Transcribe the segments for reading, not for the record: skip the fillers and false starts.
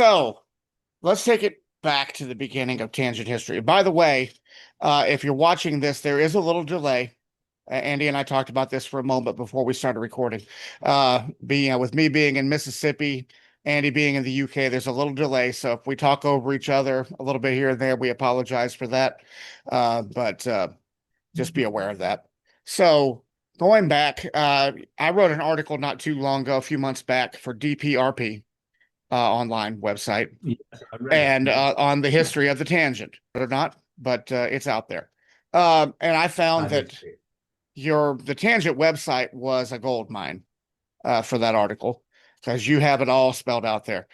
So let's take it back to the beginning of tangent history. By the way, if you're watching this, there is a little delay. Andy and I talked about this for a moment before we started recording. Being with me being in Mississippi, Andy being in the UK, there's a little delay. So if we talk over each other a little bit here and there, we apologize for that. But just be aware of that. So going back, I wrote an article not too long ago, a few months back for DPRP online website Yes, I read it. and Yeah, on the history of the tangent, or not, but it's out there. And I found I did that see it. the tangent website was a gold mine for that article because you have it all spelled out there.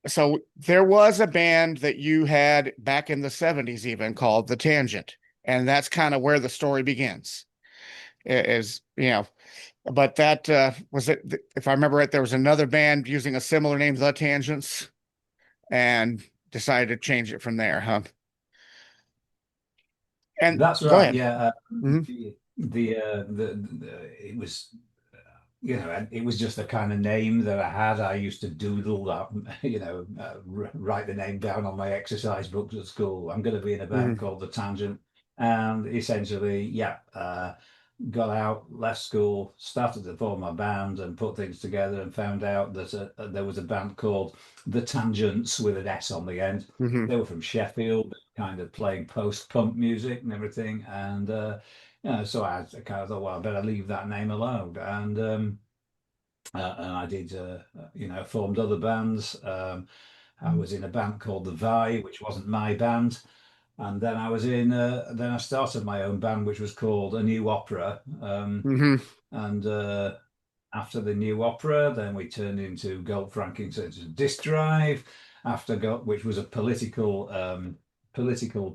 So there was a band that you had back in the 70s even called The Tangent, and that's kind of where the story begins. Is but that was it. If I remember right, there was another band using a similar name, The Tangents, and decided to change it from there, huh? And That's go right. ahead. Yeah, Mhm. it was it was just the kind of name that I had. I used to doodle that, write the name down on my exercise books at school. I'm going to be in a band Mhm. called The Tangent, and essentially, yeah, got out, left school, started to form a band and put things together, and found out that there was a band called The Tangents with an S on the end. Mhm. They were from Sheffield, kind of playing post-punk music and everything, and so I kind of thought, well, I better leave that name alone, and I did, formed other bands. I was in a band called The Vi, which wasn't my band. And then I started my own band, which was called A New Opera. Mhm. And After the New Opera, then we turned into Gold Frankincense Disc Drive, which was a political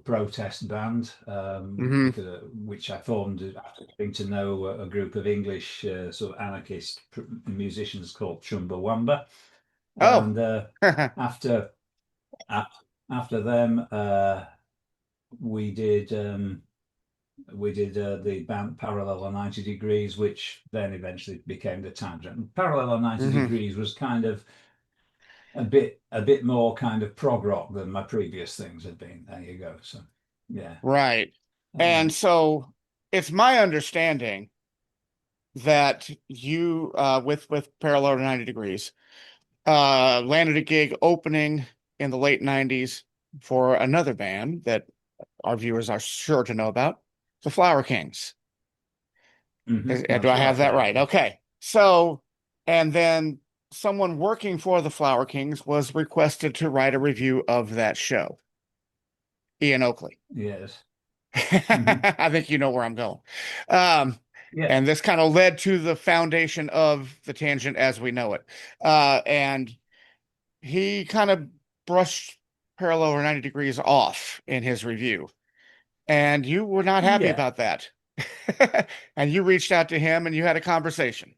protest band, Mhm. which I formed after getting to know a group of English sort of anarchist musicians called Chumbawamba. Oh. And after af- after them, we did the band Parallel or 90 Degrees, which then eventually became the Tangent. Parallel or 90 Mhm. Degrees was kind of a bit more kind of prog rock than my previous things had been. There you go. So yeah. Right. And Um, so it's my understanding that you with Parallel to 90 Degrees landed a gig opening in the late 90s for another band that our viewers are sure to know about, the Flower Kings. Do that's I have right. that Yeah, right? yeah. Okay. So, and then someone working for the Flower Kings was requested to write a review of that show, Ian Oakley. Yes. Hmm. I think you know where I'm going. Um, Yeah. and this kind of led to the foundation of the tangent as we know it. And he kind of brushed Parallel or 90 Degrees off in his review. And you were not happy Yeah. about that. And you reached out to him and you had a conversation.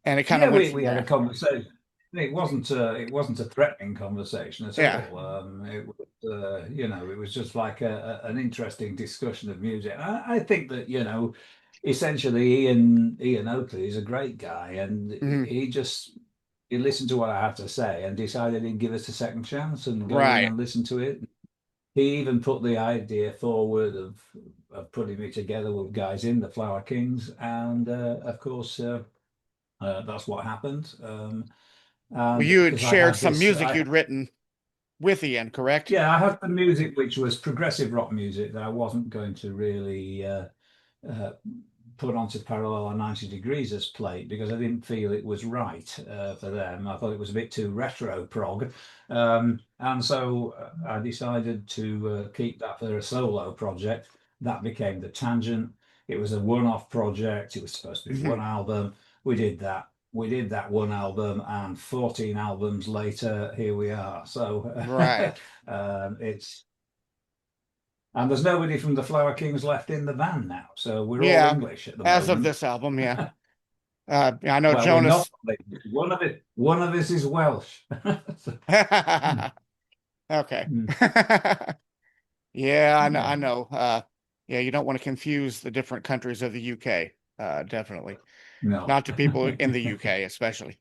And it kind of Yeah, went we from had a there. conversation. It wasn't a threatening conversation at Yeah. all. It was it was just like an interesting discussion of music. I think that essentially Ian Oakley is a great guy, and Mhm. he listened to what I had to say and decided he'd give us a second chance and go in Right. and listen to it. He even put the idea forward of putting me together with guys in the Flower Kings, and of course. That's what happened. Well, And you had because I shared had some this, music you'd written with Ian, correct? yeah, I had the music which was progressive rock music that I wasn't going to really uh, put onto Parallel or 90 Degrees as plate because I didn't feel it was right for them. I thought it was a bit too retro prog. And so I decided to keep that for a solo project. That became The Tangent. It was a one-off project. It was supposed to be one Mhm. album. We did that. We did that one album, and 14 albums later, here we are. So Right. it's and there's nobody from the Flower Kings left in the band now, so we're all Yeah. English at the As of moment. this album, yeah. I know Well, we're not. Jonas. One of us is Welsh. Okay. Mm, Yeah, I know. yeah. I know. Yeah, you don't want to confuse the different countries of the UK. Definitely. No. Not to people in the UK, especially.